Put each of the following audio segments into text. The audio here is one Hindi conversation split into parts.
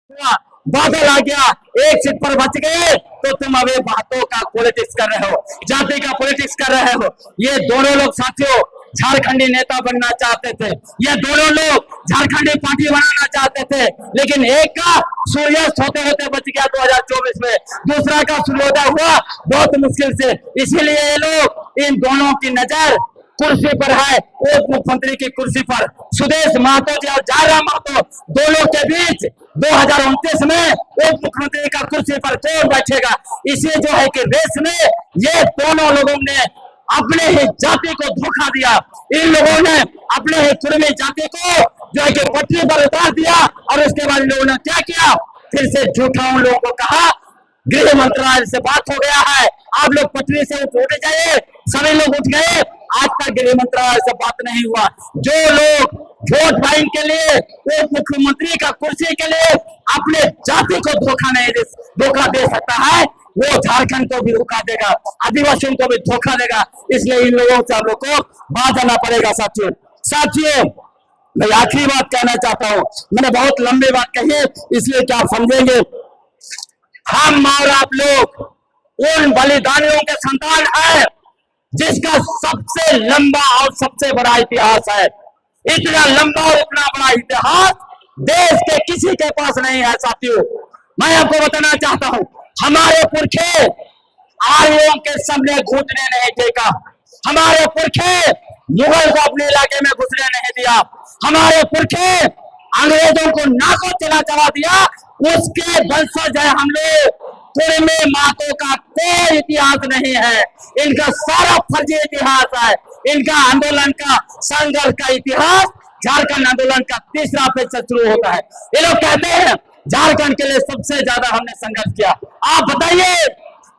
बादल आ गया, एक सीट पर बच गए, तो तुम अभी बातों का पॉलिटिक्स कर रहे हो, जाति का पॉलिटिक्स कर रहे हो। ये दोनों लोग साथियों झारखंडी नेता बनना चाहते थे, ये दोनों लोग झारखंडी पार्टी बनाना चाहते थे, लेकिन एक का सूर्यास्त होते होते बच गया 2024 में, दूसरा का सूर्योदय हुआ बहुत मुश्किल से। इसीलिए ये लोग, इन दोनों की नजर कुर्सी पर है, उप मुख्यमंत्री की कुर्सी पर। सुदेश महतो जी और जयराम महतो दोनों के बीच 2029 में उप मुख्यमंत्री का कुर्सी पर कौन बैठेगा, इसी जो है कि रेस में ये दोनों लोगों ने अपने ही जाति को धोखा दिया। इन लोगों ने अपने ही कुर्मी जाति को जो है कि पटरी पर उतार दिया, और उसके बाद इन लोगों ने क्या किया, फिर से झूठा उन लोगों को कहा गृह मंत्रालय से बात हो गया है, आप लोग पटरी से उठ जाइए। सभी लोग उठ गए, आज तक गृह मंत्रालय से बात नहीं हुआ। जो लोग वोट बैंक के लिए, उप मुख्यमंत्री का कुर्सी के लिए अपने जाति को धोखा दे सकता है, वो झारखंड को भी धोखा देगा, आदिवासियों को भी धोखा देगा। इसलिए इन लोगों से हम लोग को बात आना पड़ेगा। साथियों मैं आखिरी बात कहना चाहता हूँ, मैंने बहुत लंबी बात कही है, इसलिए क्या समझेंगे, हम और आप लोग उन बलिदानियों के संतान है जिसका सबसे लंबा और सबसे बड़ा इतिहास है। इतना लंबा और इतना बड़ा इतिहास देश के किसी के पास नहीं है। साथियों मैं आपको बताना चाहता हूं, हमारे पुरखे आर्यों के सामने घुटने नहीं टेका, हमारे पुरखे मुगल को अपने इलाके में घुसने नहीं दिया, हमारे पुरखे अंग्रेजों को नाकों चला दिया, उसके वंशज है हम लोग। कुर्मी महतो का कोई इतिहास नहीं है, इनका सारा फर्जी इतिहास है। इनका आंदोलन का संघर्ष का इतिहास झारखंड आंदोलन का तीसरा पेज से शुरू होता है। ये लोग कहते हैं झारखंड के लिए सबसे ज्यादा हमने संघर्ष किया। आप बताइए,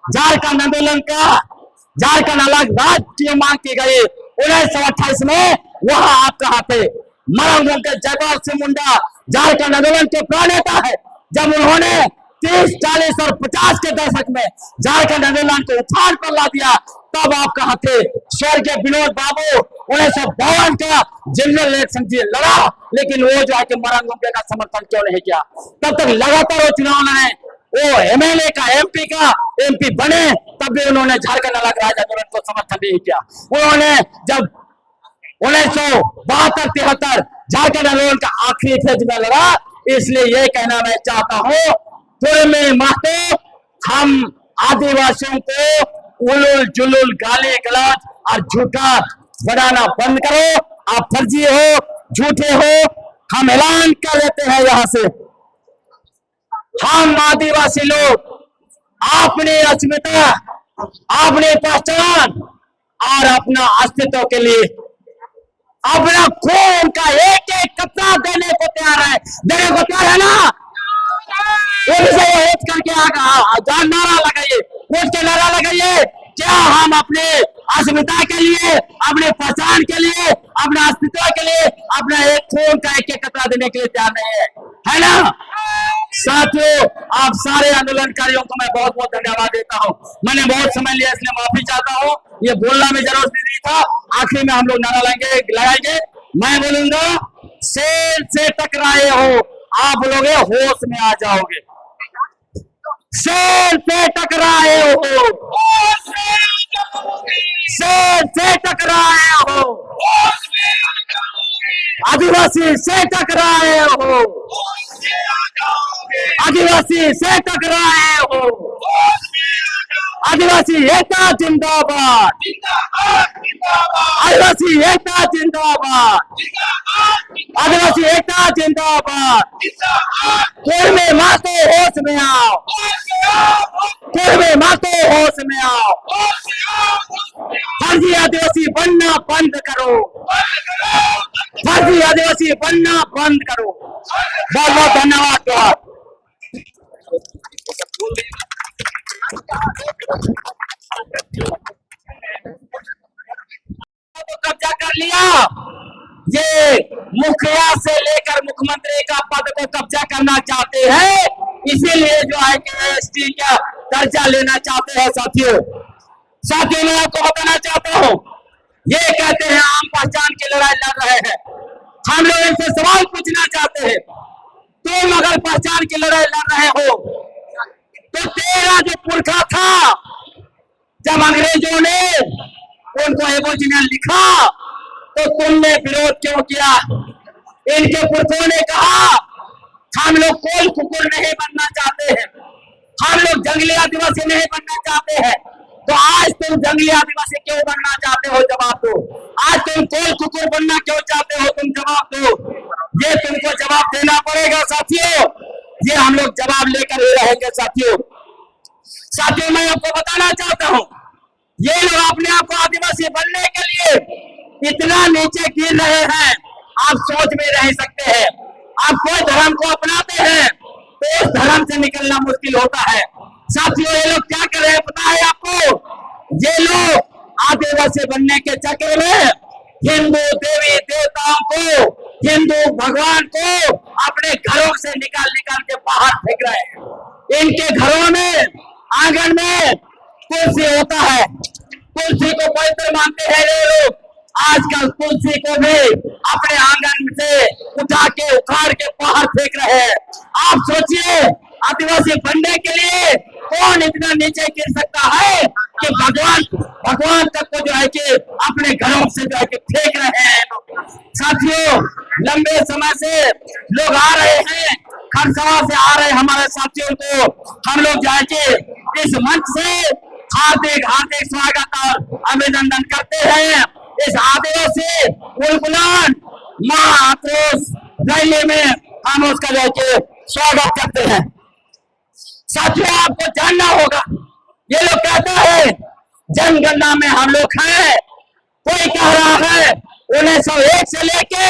झारखंड आंदोलन का, झारखंड अलग राज्य की मांग की गई 1928 में, वहां आप कहां थे? मरंगों के जयपाल सिंह मुंडा झारखंड आंदोलन के प्रणेता है। जब उन्होंने 30, 40 और 50 के दशक में झारखंड आंदोलन को उठान पर ला दिया, तब आप कहां थे? स्वर्गीय विनोद बाबू 1952 का जनरल इलेक्शन लड़ा, लेकिन वो जो है कि मरंगों का समर्थन क्यों नहीं किया? तब तक लगातार वो चुनाव लड़े, वो एमएलए का, एमपी बने, तब भी उन्होंने झारखंड अलग राज्य आंदोलन को समर्थन नहीं किया। उन्होंने जब 1972-73 झारखंड आंदोलन का आखिरी फेज में लड़ा। इसलिए ये कहना मैं चाहता हूं, कुर्मी महतो, हम आदिवासियों को उलुल जुलुल गाली गलौज और झूठा बनाना बंद करो। आप फर्जी हो, झूठे हो। हम ऐलान कर देते हैं यहां से, हम आदिवासी लोग अपनी अस्मिता, अपनी पहचान और अपना अस्तित्व के लिए अपना खून का एक एक कतरा देने को तैयार है ना? करके नारा लगाइए, उठ के नारा लगाइए, क्या हम अपने अस्मिता के लिए, अपने पहचान के लिए, अपने अस्तित्व के लिए, अपना एक खून का एक एक कतरा देने के लिए तैयार नहीं है ना? साथियों आप सारे आंदोलनकारियों को मैं बहुत बहुत धन्यवाद देता हूं। मैंने बहुत समय लिया, इसलिए माफी चाहता हूं, ये बोलना में जरूरत नहीं था। आखिर में हम लोग नारा लगाएंगे। मैं बोलूंगा, शेर से टकराए हो, आप बोलोगे होश में आ जाओगे। शेर से टकराए हो, शेर से टकराए हो, आदिवासी से टकराए हो, आदिवासी से टकराए हो, आदिवासी एकता जिंदाबाद, आदिवासी एकता जिंदाबाद, आदिवासी एकता जिंदाबाद। कुर्मी महतो होश में आओ, कुर्मी महतो होश में आओ, फर्जी आदिवासी बनना बंद करो, फर्जी आदिवासी बनना बंद करो। बहुत बहुत धन्यवाद। कब्जा कर लिया, ये मुखिया से लेकर मुख्यमंत्री का पद को कब्जा करना चाहते हैं, इसीलिए जो है कि एसटी का दर्जा लेना चाहते हैं। साथियों मैं आपको बताना चाहता हूं, ये कहते हैं आम पहचान की लड़ाई लड़ रहे हैं। हम लोग इनसे सवाल पूछना चाहते हैं, तुम अगर पहचान की लड़ाई लड़ रहे हो तो तेरा जो पुरखा था, जब अंग्रेजों ने उनको एबोरिजिनल लिखा तो तुमने विरोध क्यों किया? इनके पुरखों ने कहा हम लोग कोल कुकुर नहीं बनना चाहते हैं, हम लोग जंगली आदिवासी नहीं बनना चाहते हैं। तो आज तुम जंगली आदिवासी क्यों बनना चाहते हो? जवाब दो। आज तुम कोल कुकुर बनना क्यों चाहते हो? तुम जवाब दो। ये तुमको जवाब देना पड़ेगा साथियों, ये हम लोग जवाब लेकर ही रहेंगे साथियों। साथियों, मैं आपको बताना चाहता हूँ, ये लोग अपने आप को आदिवासी बनने के लिए इतना नीचे गिर रहे हैं, आप सोच भी नहीं सकते हैं। आप कोई धर्म को अपनाते हैं तो उस धर्म से निकलना मुश्किल होता है। साथियों, ये लोग क्या कर रहे हैं पता है आपको? ये लोग आदिवासी बनने के चक्कर में हिंदू देवी देवताओं को, हिंदू भगवान को अपने घरों से निकाल निकाल के बाहर फेंक रहे हैं। इनके घरों में, आंगन में तुलसी होता है, तुलसी को पवित्र मानते हैं ये लोग। आजकल तुलसी को भी अपने आंगन से उठा के उखाड़ के बाहर फेंक रहे हैं। आप सोचिए, आदिवासी बनने के लिए कौन इतना नीचे गिर सकता है कि भगवान तक को जो है कि अपने घरों से जो है कि फेंक रहे हैं। साथियों, लंबे समय से लोग आ रहे हैं, खरसावां से आ रहे हमारे साथियों को हम लोग जो है कि इस मंच से हार्दिक हार्दिक स्वागत और अभिनंदन करते हैं। इस आदिवासी उलगुलान महाआक्रोश रैली में हम उसका जो है स्वागत करते हैं। साथियों, आपको जानना होगा, ये लोग कहता है जनगणना में हम लोग हैं, कोई कह रहा है 1901 से लेके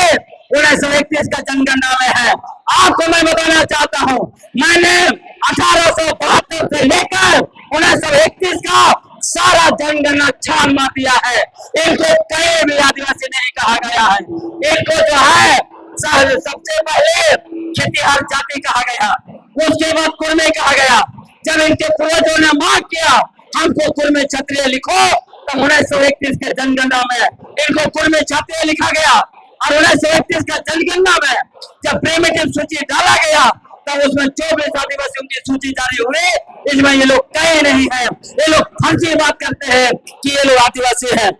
1931 का जनगणना में है। आपको मैं बताना चाहता हूं, मैंने 1872 से लेकर 1931 का सारा जनगणना छान मार दिया है। इनको कहीं भी आदिवासी नहीं कहा गया है। इनको जो है सबसे पहले खेतीहर जाति कहा गया, उसके बाद कुर्मे कहा गया। जब इनके पूर्वजों ने मांग किया हमको कुर्मे क्षत्रिय लिखो, तो 1931 के जनगणना में इनको कुर्मे क्षत्रिय लिखा गया। और 1931 का जनगणना में जब प्रिमिटिव सूची डाला गया तब उसमें 24 आदिवासियों की सूची जारी हुई। इसमें ये लोग कहीं नहीं है, ये लोग फर्जी बात करते हैं कि ये लोग आदिवासी हैं।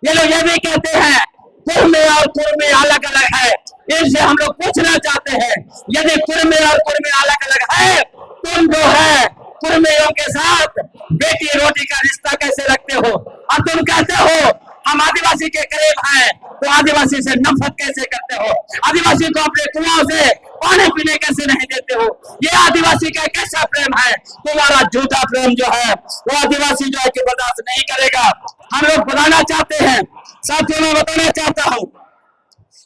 ये लोग ये भी कहते हैं कुर्मे और कुर्मे अलग अलग है। इनसे हम लोग पूछना चाहते हैं, यदि कुर्मे और कुर्मे अलग अलग है, तुम जो है कुर्मियों के साथ बेटी रोटी का रिश्ता कैसे रखते हो? और तुम कहते हो हम आदिवासी के करीब हैं, तो आदिवासी से नफरत कैसे करते हो? आदिवासी को अपने कुआं से पानी पीने कैसे नहीं देते हो? ये आदिवासी का कैसा प्रेम है? तुम्हारा झूठा प्रेम जो है वो आदिवासी जो है कि बर्दाश्त नहीं करेगा। हम लोग बताना चाहते हैं, साथियों मैं बताना चाहता हूँ,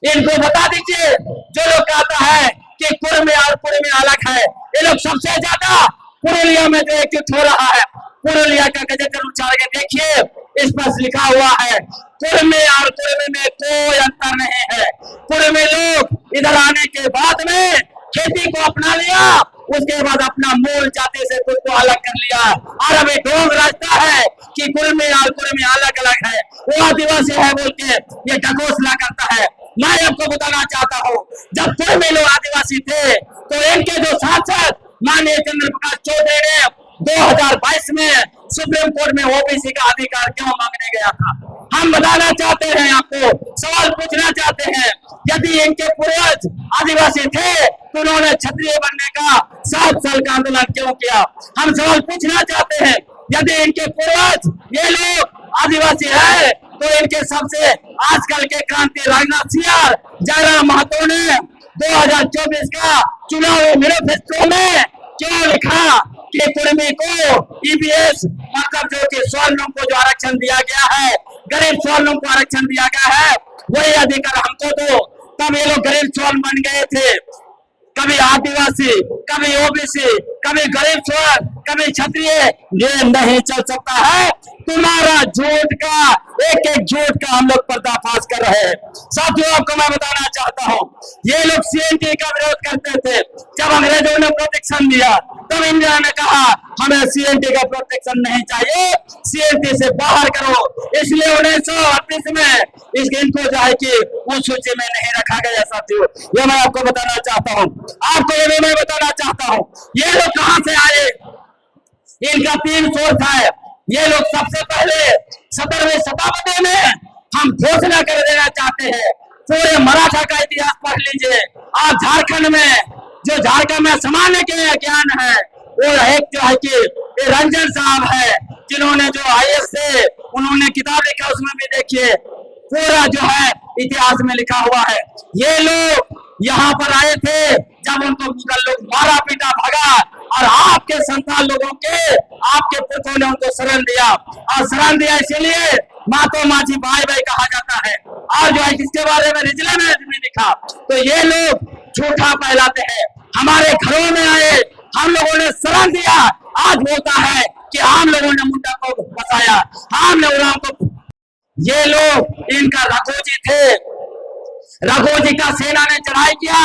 इनको बता दीजिए जो लोग कहता है कि कुर्मे और कुर्मे अलग है, ये लोग सबसे ज्यादा पुरुलिया में जो एकजुट हो रहा है। पुरुलिया का गजेटर उछाल के देखिए, इस पर लिखा हुआ है कुर्मे और कुर्मे में कोई अंतर नहीं है। कुर्मे लोग इधर आने के बाद में खेती को अपना लिया, उसके बाद अपना मूल जाति से खुद को अलग कर लिया और अभी ढोंग रास्ता है कि कुर्मे और कुर्मे अलग अलग है, वो आदिवासी है बोल के ये ढकोसला करता है। मैं आपको बताना चाहता हूँ, जब कुर्मे लोग आदिवासी थे तो इनके जो सांसद माननीय चंद्र प्रकाश चौधरी ने 2022 में सुप्रीम कोर्ट में ओबीसी का अधिकार क्यों मांगने गया था? हम बताना चाहते हैं, आपको सवाल पूछना चाहते हैं, यदि इनके पूर्वज आदिवासी थे तो उन्होंने क्षत्रिय बनने का 7 साल का आंदोलन क्यों किया? हम सवाल पूछना चाहते हैं, यदि इनके पूर्वज ये लोग आदिवासी है तो इनके सबसे आजकल के क्रांति राजनाथ सिंह, जयराम महतो ने 2024 का चुनावी मैनिफेस्टो में क्यों लिखा कि कुर्मी को ईपीएस मतलब जो कि सवर्णों को जो आरक्षण दिया गया है, गरीब सवर्णों को आरक्षण दिया गया है, वही अधिकार हमको दो। तब ये लोग गरीब स्वर्ण बन गए थे, कभी आदिवासी, कभी ओबीसी, कभी गरीब स्वर्ण, कभी क्षत्रिय ये नहीं चल सकता है। तुम्हारा झूठ का एक एक झूठ का हम लोग पर्दाफाश कर रहे हैं। साथियों, आपको मैं बताना चाहता हूँ, ये लोग सीएनटी का विरोध करते थे। जब अंग्रेजों ने प्रोटेक्शन दिया तब इंडिया ने कहा हमें सीएनटी का प्रोटेक्शन नहीं चाहिए, सीएनटी से बाहर करो। इसलिए 1938 में इनको जो है कि उस सूची में नहीं रखा गया। साथियों, ये मैं आपको बताना चाहता हूँ। आपको ये भी मैं बताना चाहता हूँ, ये लोग कहां से आए, इनका 3 सोर्स है। ये लोग सबसे पहले 17वीं शताब्दी में हम घोषणा कर देना चाहते हैं। पूरे मराठा का इतिहास पढ़ लीजिए आप। झारखंड में जो झारखंड में सामान्य के ज्ञान है वो एक जो है कि रंजन साहब है, जिन्होंने जो आईएएस से उन्होंने किताब लिखा, उसमें भी देखिए पूरा जो है इतिहास में लिखा हुआ है। ये लोग यहाँ पर आए थे जब उनको मुगल लोग मारा पीटा भगा, और आपके संतान लोगों के आपके पुरखों ने उनको शरण दिया, और शरण दिया इसीलिए मातो माझी भाई भाई कहा जाता है। और जो है जिसके बारे में रिजले में भी लिखा, तो ये लोग झूठा फैलाते हैं। हमारे घरों में आए, हम लोगों ने शरण दिया, आज बोलता है कि हम लोगों ने मुंडा को बचाया, हम लोगों को। ये लोग इनका रघुजी थे, रघुजी का सेना ने चढ़ाई किया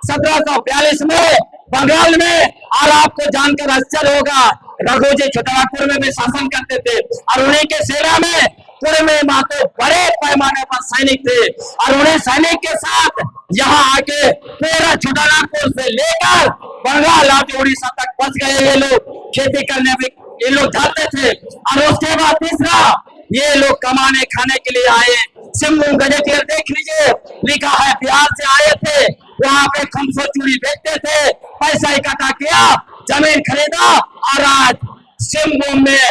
1742 में बंगाल में। और आपको जानकर आश्चर्य होगा, रघुजी छोटानागपुर में भी शासन करते थे, और उन्हीं के सेना में पूरे में मातो बड़े पैमाने पर सैनिक थे, और उन्हें सैनिक के साथ यहाँ आके पूरा छोटानागपुर से लेकर बंगाल और उड़ीसा तक पहुंच गए। ये लोग खेती करने में ये लोग जाते थे। और उसके बाद तीसरा, ये लोग कमाने खाने के लिए आए। सिंगू गजेटियर देख लीजिए, लिखा है बिहार से आए थे, वहां पे खमसो चूड़ी बेचते थे, पैसा इकट्ठा किया, जमीन खरीदा, और आज सिंगू में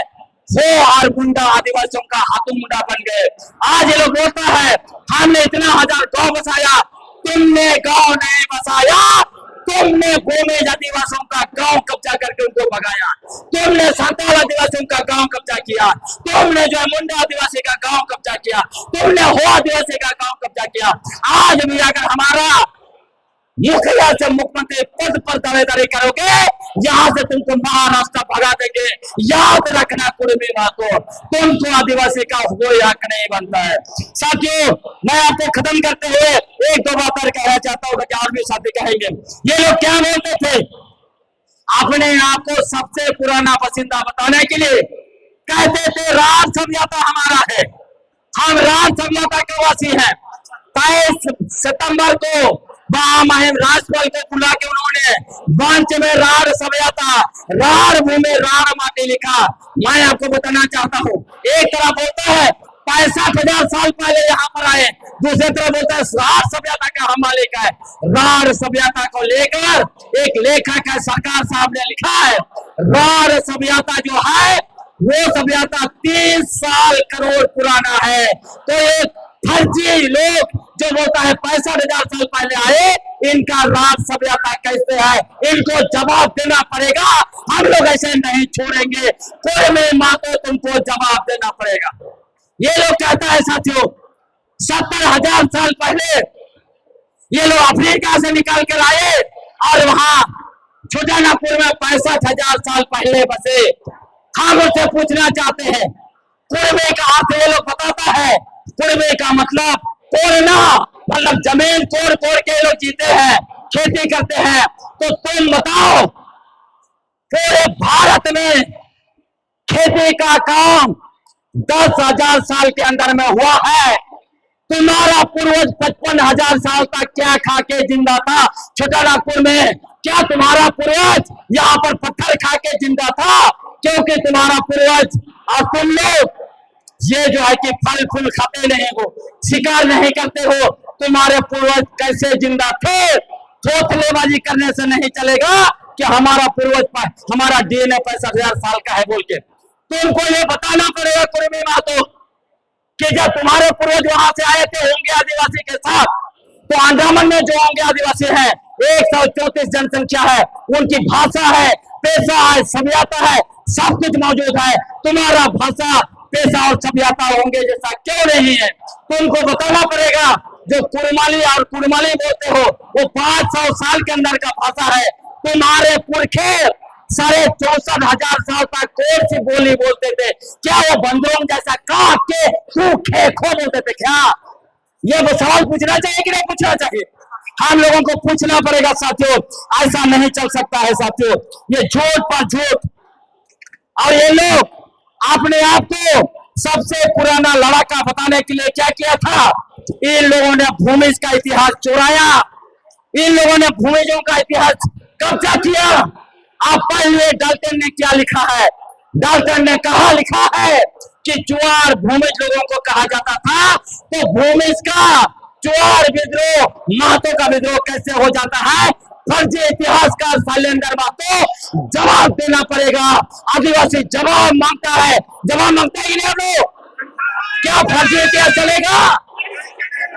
वो और गुंडा आदिवासियों का हाथों मुंडा बन गए। आज ये लोग बोलता है हमने इतना 1000 गांव बसाया, तुमने गांव नहीं बसाया, तुमने भूमि आदिवासियों का गांव कब्जा करके उनको भगाया, तुमने संताल आदिवासियों का गांव कब्जा किया, तुमने जो है मुंडा आदिवासी का गांव कब्जा किया, तुमने हो आदिवासी का गांव कब्जा किया। आज भी अगर हमारा मुखिया से मुख्यमंत्री पद पर दावेदारी करोगे, यहाँ से तुमको महाराष्ट्र भगा देंगे। याद रखना कुर्मी बातों, तुमको आदिवासी का कोई हक नहीं बनता है। साथियों, मैं आपको खत्म करते हुए एक दो बात और कहना चाहता हूँ, और भी साथी कहेंगे। ये लोग क्या बोलते थे, अपने आप को सबसे पुराना पसंदीदा बताने के लिए कहते थे राज सभ्यता हमारा है, हम राज सभ्यता के वासी हैं। 23 सितंबर को महामहिम राजपाल को बुला के उन्होंने मंच में रार सभ्यता, रार भूमि, रार माटी लिखा। मैं आपको बताना चाहता हूँ, एक तरफ होता है 65,000 साल पहले यहाँ पर आए, दूसरी तरफ बोलता है रार सभ्यता का हम मालिक है। रार सभ्यता को लेकर एक लेखक है, सरकार साहब ने लिखा है, रार सभ्यता जो है वो सभ्यता 30 साल करोड़ पुराना है। तो एक फर्जी लोग जो बोलता है 65,000 साल पहले आए, इनका राज सभ्यता कैसे है, इनको जवाब देना पड़ेगा। हम लोग ऐसे नहीं छोड़ेंगे, कोई में माँ को तुमको जवाब देना पड़ेगा। ये लोग कहता है साथियों, 70,000 साल पहले ये लोग अफ्रीका से निकाल कर आए, और वहां छोटानागपुर में 65,000 साल पहले बसे। हम उससे पूछना चाहते हैं, कुर्मे का अर्थ ये लोग बताता है, कुर्मे का मतलब कोरना, मतलब जमीन कोड़ कोड़ के लोग जीते हैं, खेती करते हैं। तो तुम बताओ, पूरे भारत में खेती का काम 10,000 साल के अंदर में हुआ है। तुम्हारा पूर्वज 55,000 साल तक क्या खा के जिंदा था छोटानागपुर में? क्या तुम्हारा पूर्वज यहाँ पर पत्थर खा के जिंदा था? क्योंकि तुम्हारा पूर्वज और तुम लोग ये जो है कि फल फूल खाते नहीं हो, शिकार नहीं करते हो, तुम्हारे पूर्वज कैसे जिंदा थे? थोथलेबाजी करने से नहीं चलेगा कि हमारा पूर्वज पर हमारा डीएनए 65,000 साल का है बोल के। तुमको ये बताना पड़ेगा कुर्मी मातो कि जब तुम्हारे पूर्वज वहां से आए थे होंगे आदिवासी के साथ, तो अंडमान में जो होंगे आदिवासी है 134 जनसंख्या है, उनकी भाषा है, पेशा है, सभ्यता है, सब कुछ मौजूद है। तुम्हारा भाषा, पेशा और सभ्यता होंगे जैसा क्यों नहीं है? तुमको बताना पड़ेगा। जो कुड़माली और कुड़माली बोलते हो वो 500 साल के अंदर का भाषा है। तुम्हारे पुरखे 64,000 साल तक कौन सी बोली बोलते थे? क्या वो बंदरों जैसा काट के तू खे खो बोलते थे क्या? ये वो सवाल पूछना चाहिए कि नहीं पूछना चाहिए? हम लोगों को पूछना पड़ेगा साथियों। ऐसा नहीं चल सकता है साथियों, ये झूठ पर झूठ। और ये लोग अपने आप को सबसे पुराना लड़ाका बताने के लिए क्या किया था? इन लोगों ने भूमिज का इतिहास चुराया, इन लोगों ने भूमिजों का इतिहास कब्जा किया। आप पढ़िए डाल्टन ने क्या लिखा है। डाल्टन ने कहा लिखा है कि चुआर भूमिज लोगों को कहा जाता था, तो भूमिज का चुआर विद्रोह, महतो का विद्रोह कैसे हो जाता है? फर्जी इतिहासकार शैलेंद्र महतो जवाब देना पड़ेगा। आदिवासी जवाब मांगता है, जवाब मांगता है कि नहीं? हम लोग क्या फर्जी इतिहास चलेगा?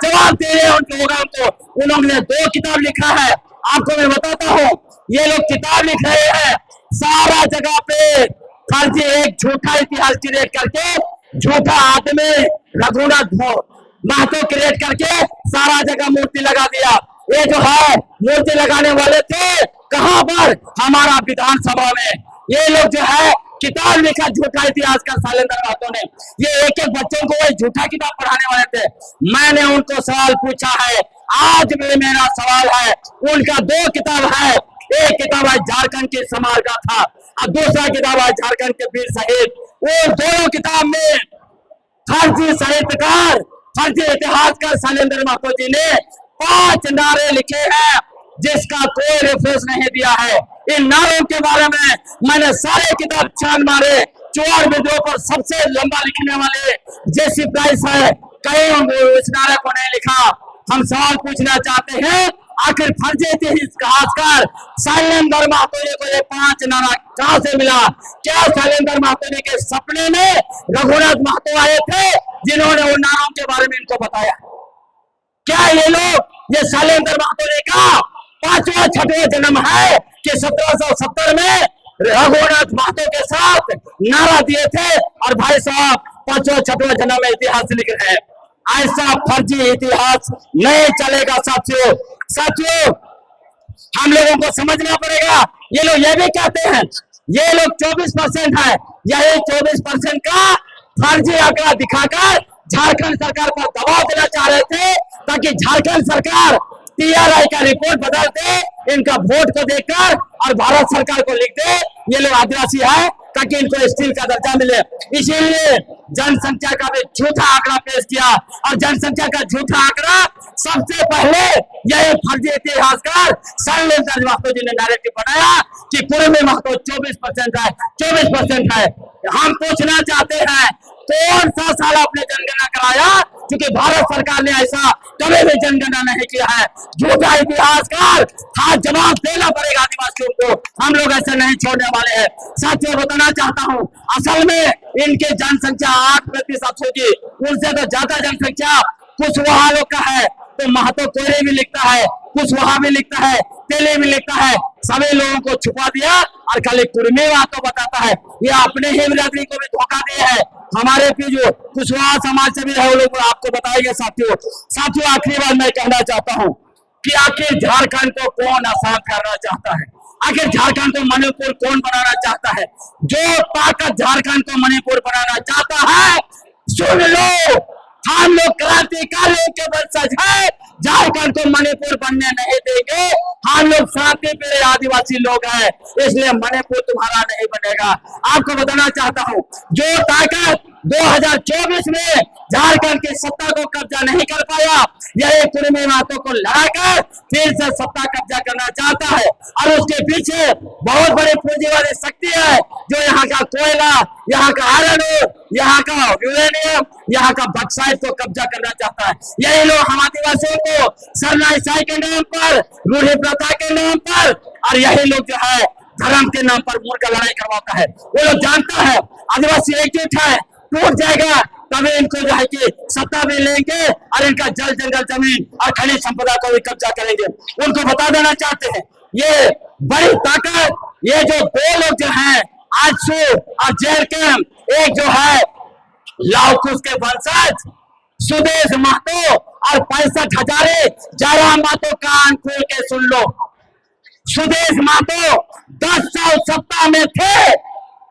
जवाब दे रहे हैं उन लोगों को। उन्होंने 2 किताब लिखा है, आपको मैं बताता हूँ। ये लोग किताब लिख रहे हैं, सारा जगह पे फर्जी एक झूठा इतिहास क्रिएट करके, झूठा आदमी रघुनाथ महतो क्रिएट करके सारा जगह मूर्ति लगा दिया। ये जो है मूर्ति लगाने वाले थे कहां पर? हमारा विधानसभा में। ये लोग जो है किताब लिखा झूठा इतिहास का शैलेंद्र महतो ने। ये एक एक बच्चों को वही झूठा किताब पढ़ाने वाले थे। मैंने उनको सवाल पूछा है, आज भी मेरा सवाल है। उनका 2 किताब है, एक किताब है झारखंड की समाज गाथा और दूसरा किताब है झारखंड के वीर शहीद। वो दोनों किताब में फर्जी साहित्यकार, फर्जी इतिहासकार शैलेंद्र महतो जी ने 5 नारे लिखे हैं, जिसका कोई रेफरेंस नहीं दिया है। इन नारों के बारे में मैंने सारे किताब छान मारे। चुआर विद्रोह पर सबसे लंबा लिखने वाले जेसी प्राइस है, कहीं इस नारे को नहीं लिखा। हम सवाल पूछना चाहते हैं, आखिर फर्जी इतिहासकार शैलेंद्र महतो जी को ये 5 नारा कहां से मिला? क्या शैलेंद्र महतो जी के सपने में रघुनाथ महतो आए थे, जिन्होंने उन नारों के बारे में इनको बताया? क्या ये लोग, ये शैलेंद्र महतो जी का 5वां 6वां जन्म है कि 1770 में रघुनाथ महतो के साथ नारा दिए थे और भाई साहब 5वां 6वां जन्म में इतिहास लिख रहे हैं? ऐसा फर्जी इतिहास नहीं चलेगा साथियों। साथियों, हम लोगों को समझना पड़ेगा। ये लोग ये भी कहते हैं, ये लोग 24% है, यही 24% का फर्जी आंकड़ा दिखाकर झारखंड सरकार पर दबाव देना चाह रहे थे, ताकि झारखंड सरकार TRI का रिपोर्ट बदल दे इनका वोट को देखकर और भारत सरकार को लिख दे ये लोग आदिवासी है, ताकि इनको स्टील का दर्जा मिले। इसीलिए जनसंख्या का भी झूठा आंकड़ा पेश किया, और जनसंख्या का झूठा आंकड़ा सबसे पहले यह फर्जी इतिहासकार शैलेंद्र महतो जी ने नैरेटिव बनाया कि पूर्वी महतो 24% है, 24% है। हम पूछना चाहते हैं, कौन सा साल आपने जनगणना कराया? क्योंकि भारत सरकार ने ऐसा कभी भी जनगणना नहीं किया है। झूठा इतिहासकार, हाथ जवाब देना पड़ेगा आदिवासियों को। हम लोग ऐसे नहीं छोड़ने वाले हैं। साथियों, बताना चाहता हूँ, असल में इनकी जनसंख्या 8% होगी, उनसे तो ज्यादा जनसंख्या कुशवाहा लोग का है। तो महतो कोयरे भी लिखता है, कुशवाहा भी लिखता है, तेली भी लिखता है, सभी लोगों को छुपा दिया और खाली कुर्मी बातों बताता है। ये अपने ही बिरादरी को भी धोखा दिया है। हमारे भी जो कुशवाहा समाज से भी है, वो लोग आपको बताएंगे। साथियों, आखिरी बार मैं कहना चाहता हूँ कि आखिर झारखंड को कौन आजाद करना चाहता है? आखिर झारखंड को मणिपुर कौन बनाना चाहता है? जो ताकत झारखंड को मणिपुर बनाना चाहता है, सुन लो, हम लोग क्रांतिकारियों के वंशज हैं। झारखंड को मणिपुर बनने नहीं देंगे। हम लोग शांति प्रिय आदिवासी लोग हैं, इसलिए मणिपुर तुम्हारा नहीं बनेगा। आपको बताना चाहता हूँ, जो ताकत 2024 में झारखंड की सत्ता को कब्जा नहीं कर पाया, यही कुर्मी महतो को लड़ाकर फिर से सत्ता कब्जा करना चाहता है। और उसके पीछे बहुत बड़ी पूंजीवादी शक्ति है, जो यहाँ का कोयला, यहाँ का आयरन ओर, यहाँ का यूरेनियम, यहाँ का बक्साइट को कब्जा करना चाहता है। यही लोग हम आदिवासियों को सरनाईसाई के नाम पर, रूढ़ी प्रथा के नाम पर, और यही लोग जो है धर्म के नाम पर मूर्ख लड़ाई करवाता है। वो लोग जानता है आदिवासी एकजुट है, टूट जाएगा तभी इनको जो है कि सत्ता भी लेंगे और इनका जल जंगल जमीन और खनिज संपदा को भी कब्जा करेंगे। उनको बता देना चाहते हैं, ये बड़ी ताकत, ये जो 2 लोग जो हैं आजसू और जेल कैंप, एक जो है लाओकुश के वंशज सुदेश महतो और 65 हजारे जयराम महतो, कान खोल के सुन लो। सुदेश महतो 10 साल सत्ता सत्ता में थे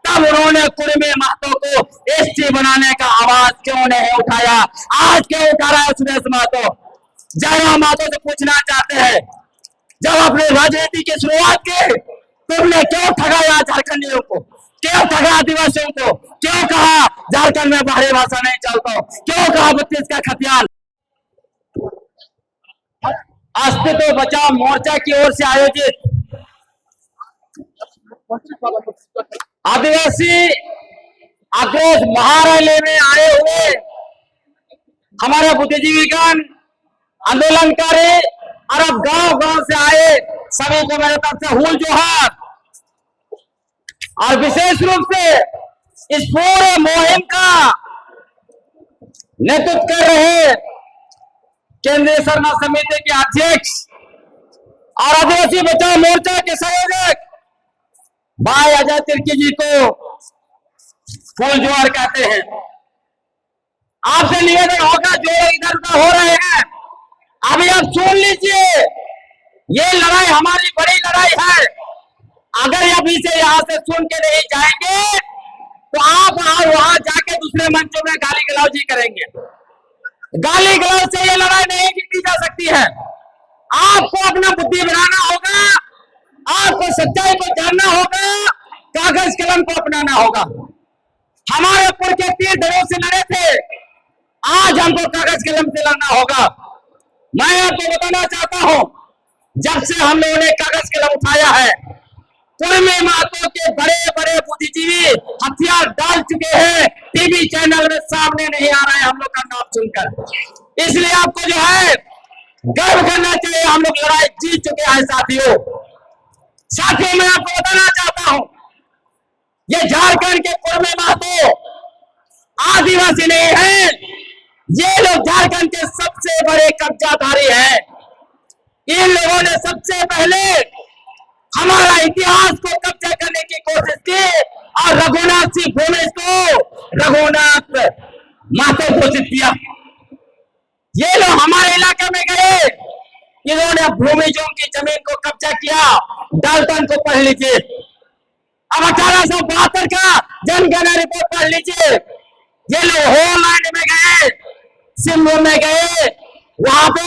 तब उन्होंने कुर्मी महतो को एसटी बनाने का आवाज क्यों नहीं उठाया? आज क्यों उठा रहा है सुरेश महतो? जयराम महतो से पूछना चाहते हैं, जब अपने राजनीति की शुरुआत की तुमने क्यों ठगाया झारखंडियों को? क्यों ठगा आदिवासियों को? क्यों कहा झारखंड में बाहरी भाषा नहीं चलता? क्यों कहा 32 का खतियान? अस्तित्व बचाओ मोर्चा की ओर से आयोजित आदिवासी आक्रोश महारैली में आए हुए हमारे बुद्धिजीवीगण, आंदोलनकारी और अब गांव गांव से आए सभी को मेरे तरफ से हुल जोहार। और विशेष रूप से इस पूरे मुहिम का नेतृत्व कर रहे केंद्रीय शर्मा समिति के अध्यक्ष और आदिवासी बचाओ मोर्चा के संयोजक भाई अजय तिर्की जी को फूल जोहार कहते हैं। आपसे निवेदन होगा, जो इधर उधर हो रहे हैं अभी आप सुन लीजिए, ये लड़ाई हमारी बड़ी लड़ाई है। अगर अभी से यहाँ से सुन के नहीं जाएंगे तो आप वहां जाके दूसरे मंचों में गाली गलौजी करेंगे। गाली गलौज से ये लड़ाई नहीं जीती जा सकती है। आपको अपना बुद्धि बनाना होगा, आपको सच्चाई को जानना होगा, कागज कलम को अपनाना होगा। हमारे पुरखे 3 दलों से लड़े थे, आज हमको कागज कलम से लड़ना होगा। मैं आपको बताना चाहता हूं, जब से हम लोगों ने कागज कलम उठाया है, कुर्मी महतो के बड़े बड़े बुद्धिजीवी हथियार डाल चुके हैं, टीवी चैनल में सामने नहीं आ रहे हम लोग का नाम सुनकर। इसलिए आपको जो है गर्व करना चाहिए, हम लोग लड़ाई जीत चुके हैं साथियों। साथियों मैं आपको बताना चाहता हूं, ये झारखंड के कुर्मी महतो आदिवासी नहीं है, ये लोग झारखंड के सबसे बड़े कब्जाधारी हैं। इन लोगों ने सबसे पहले हमारा इतिहास को कब्जा करने की कोशिश की और रघुनाथ सिंह भूमिज को रघुनाथ महतो घोषित किया। ये लोग हमारे इलाके में गए, इन्होंने भूमिजों की जमीन को कब्जा किया। डाल्टन को पढ़ लीजिए, अब 1872 का जनगणना रिपोर्ट पढ़ लीजिए। ये लोग होलैंड में गए, सिम्बू में गए, वहां पे